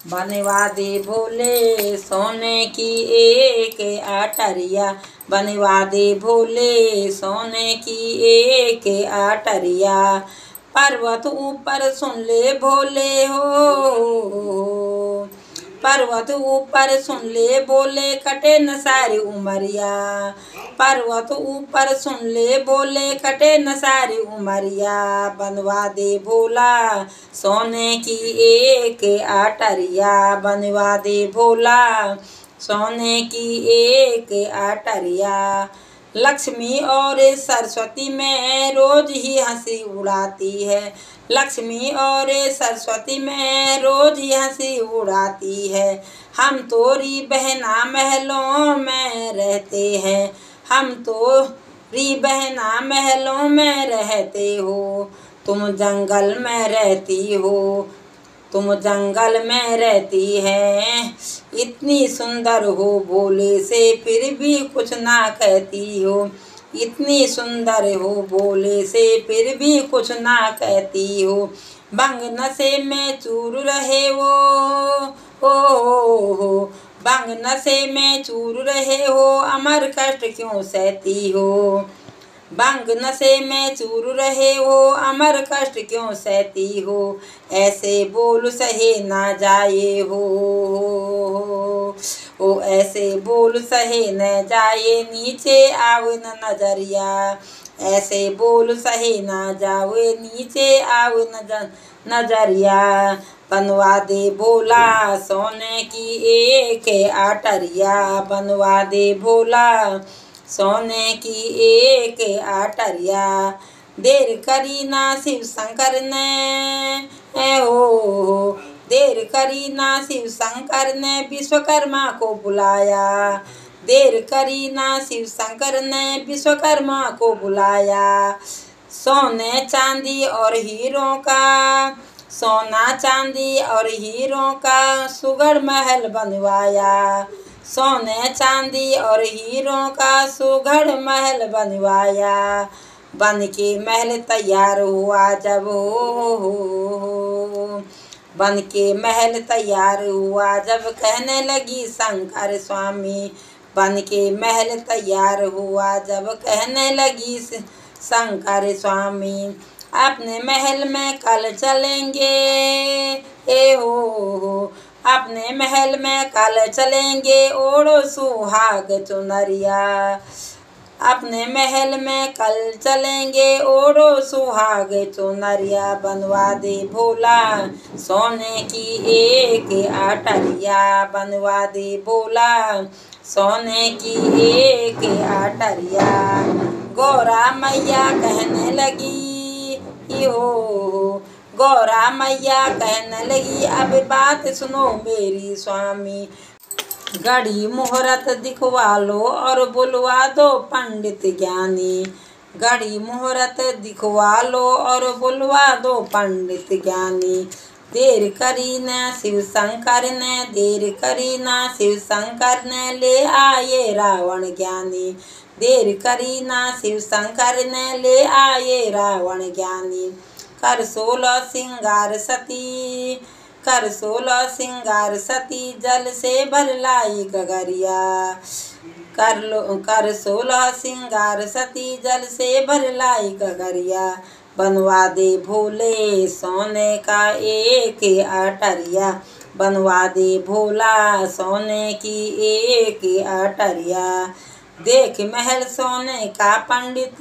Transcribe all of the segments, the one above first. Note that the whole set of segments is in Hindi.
बनवा दे भोले सोने की एक अटरिया, बनवा दे भोले सोने की एक अटरिया। पर्वत ऊपर सुन ले भोले हो, पर्वत ऊपर सुन ले बोले कटे न सारी उमरिया। पर्वत ऊपर सुन ले बोले कटे न सारी उमरिया। बनवा दे भोला सोने की एक अटरिया, बनवा दे भोला सोने की एक अटरिया। लक्ष्मी और सरस्वती में रोज ही हंसी उड़ाती है, लक्ष्मी और सरस्वती में रोज ही हंसी उड़ाती है। हम तोरी बहना महलों में रहते हैं, हम तोरी बहना महलों में रहते हो। तुम जंगल में रहती हो, तुम जंगल में रहती है। इतनी सुंदर हो भोले से फिर भी कुछ ना कहती हो, इतनी सुंदर हो भोले से फिर भी कुछ ना कहती हो। भंग नशे में चूर रहे वो हो, भंग नशे में चूर रहे हो, अमर कष्ट क्यों सहती हो। भंग नशे में चूर रहे हो, अमर कष्ट क्यों सहती हो। ऐसे बोल सहे ना जाए हो, ओ ऐसे बोल सहे न जाए, नीचे आओ न नजरिया। ऐसे बोल सहे ना जाओ, नीचे आओ नजरिया। बनवा दे भोला सोने की एक अटरिया, बनवा दे भोला सोने की एक अटरिया। देर करी ना शिव शंकर ने हो, देर करी ना शिव शंकर ने विश्वकर्मा को बुलाया। देर करी ना शिव शंकर ने विश्वकर्मा को बुलाया। सोने चांदी और हीरों का, सोना चांदी और हीरों का सुगढ़ महल बनवाया। सोने चांदी और हीरों का सुगढ़ महल बनवाया। बन के महल तैयार हुआ जब हो, बन के महल तैयार हुआ जब, कहने लगी शंकर स्वामी। बन के महल तैयार हुआ जब, कहने लगी शंकर स्वामी। अपने महल में कल चलेंगे हो, अपने महल में कल चलेंगे, ओढ़ो सुहाग चुनरिया। अपने महल में कल चलेंगे, ओढ़ो सुहाग चुनरिया। बनवा दे भोला सोने की एक अटरिया, बनवा दे भोला सोने की एक अटरिया। गौरा मैया कहने लगी हो, गौरा मैया कहने लगी, अब बात सुनो मेरी स्वामी। घड़ी मुहूर्त दिखवा लो और बुलवा दो पंडित ज्ञानी। घड़ी मुहूर्त दिखवा लो और बुलवा दो पंडित ज्ञानी। देर करी न शिव शंकर ने, देर करी न शिव शंकर ने, ले आए रावण ज्ञानी। देर करी न शिव शंकर ने, ले आए रावण ज्ञानी। कर 16 सिंगार सती, कर 16 सिंगार सती, जल से भर लाई गगरिया। कर 16 सिंगार सती, जल से भर लाई गगरिया। बनवा दे भोले सोने का एक अटरिया, बनवा दे भोला सोने की एक अटरिया। देख महल सोने का पंडित,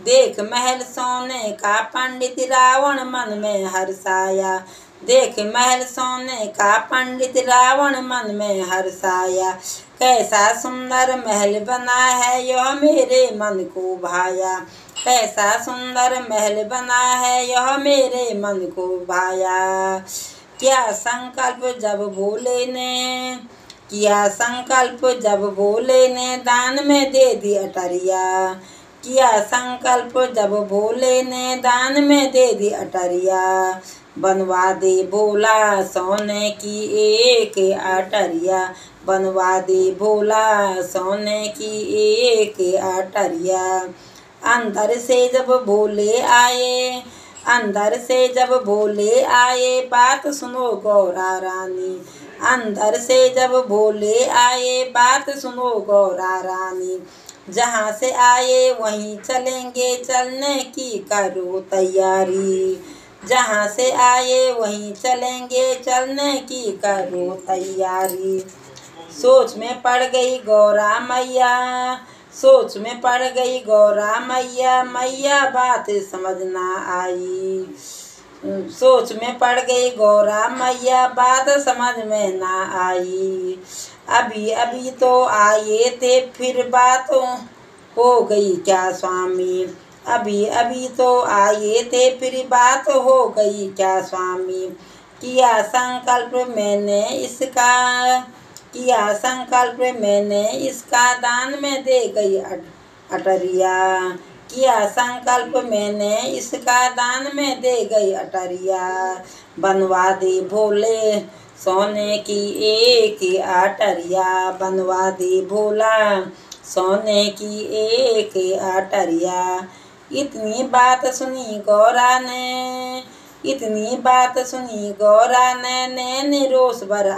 देख महल सोने का पंडित, रावण मन में हर्षाया। देख महल सोने का पंडित, रावण मन में हर्षाया। कैसा सुंदर महल बना है, यह मेरे मन को भाया। कैसा सुंदर महल बना है, यह मेरे मन को भाया। क्या संकल्प जब भोले ने, किया संकल्प जब भोले ने, दान में दे दी अटरिया। किया संकल्प जब भोले ने, दान में दे दी अटरिया। बनवा दे भोला सोने की एक अटरिया, बनवा दे भोला सोने की एक अटरिया। अंदर से जब भोले आए, अंदर से जब भोले आए बात सुनो गौरा रानी, अंदर से जब भोले आए बात सुनो गौरा रानी, जहाँ से आए वहीं चलेंगे चलने की करो तैयारी, जहाँ से आए वहीं चलेंगे चलने की करो तैयारी। सोच में पड़ गई गौरा मैया, सोच में पड़ गई गौरा मैया, मैया बात समझ ना आई, सोच में पड़ गई गौरा मैया बात समझ में ना आई। अभी अभी तो आए थे फिर बात हो गई क्या स्वामी, अभी अभी तो आए थे फिर बात हो गई क्या स्वामी। किया संकल्प मैंने इसका, किया संकल्प मैंने इसका दान में दे गई अटरिया, किया संकल्प मैंने इसका दान में दे गई अटरिया। बनवा दे भोले सोने की एक अटरिया, बनवा दे भोला सोने की एक अटरिया। इतनी बात सुनी गौरा ने, इतनी बात सुनी गौरा ने, नैन रोष भर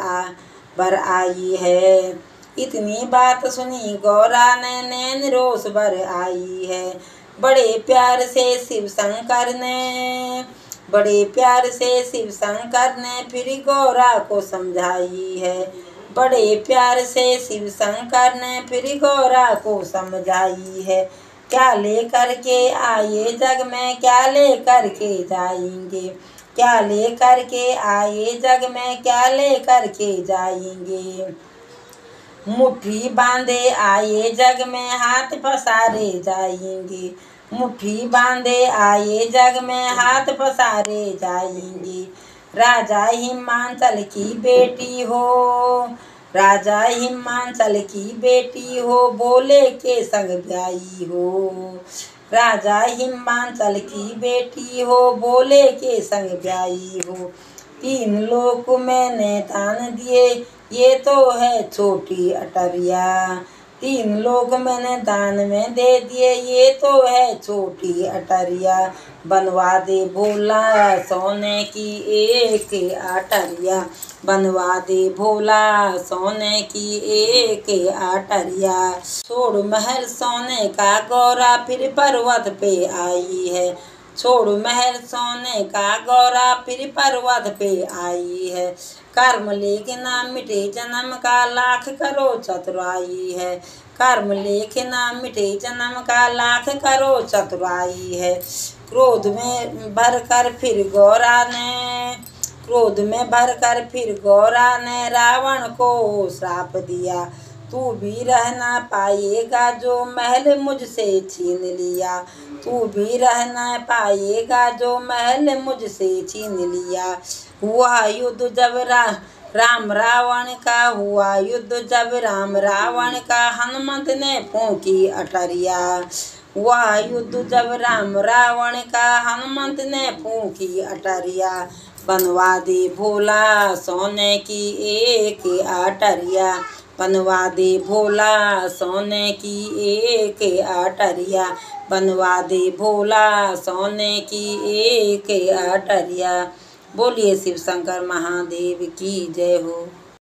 आई है, इतनी बात सुनी गौरा ने, नैन रोष भर आई है। बड़े प्यार से शिव शंकर ने, बड़े प्यार से शिव शंकर ने फिर गौरा को समझाई है, बड़े प्यार से शिव शंकर ने फिर गौरा को समझाई है। क्या लेकर के आए जग में, क्या लेकर के जाएंगे, क्या लेकर के आए जग में, क्या लेकर के जाएंगे। मुट्ठी बांधे आए जग में, हाथ पसारे जाएंगे, मुट्ठी बांधे आए जग में, हाथ पसारे जाएंगे। राजा हिमांचल की बेटी हो, राजा हिमांचल की बेटी हो, भोले के संग ब्याई हो, राजा हिमांचल की बेटी हो, भोले के संग ब्याई हो। 3 लोक मैंने दान दिए, ये तो है छोटी अटरिया, 3 लोक मैंने दान में दे दिए, ये तो है छोटी अटरिया। बनवा दे भोला सोने की एक अटरिया, बनवा दे भोला सोने की एक अटरिया। छोड़ महल सोने का गौरा फिर पर्वत पे आई है, छोड़ महल सोने का गौरा फिर पर्वत पे आई है। कर्म लेख ना मिटे जन्म का, लाख करो चतुराई है, कर्म लेख ना मिटे जन्म का, लाख करो चतुराई है। क्रोध में भरकर फिर गौरा ने, क्रोध में भरकर फिर गौरा ने रावण को श्राप दिया, तू भी रह ना पाएगा जो महल मुझसे छीन लिया, तू भी रह ना पाएगा जो महल मुझसे छीन लिया। हुआ युद्ध जब राम रावण का, हुआ युद्ध जब राम रावण का, हनुमंत ने फूंकी अटरिया, हुआ युद्ध जब राम रावण का, हनुमंत ने फूंकी अटरिया। बनवा दे भोला सोने की एक अटरिया, बनवा दे भोला सोने की एक अटरिया, बनवा दे भोला सोने की एक अटरिया। बोलिए शिव शंकर महादेव की जय हो।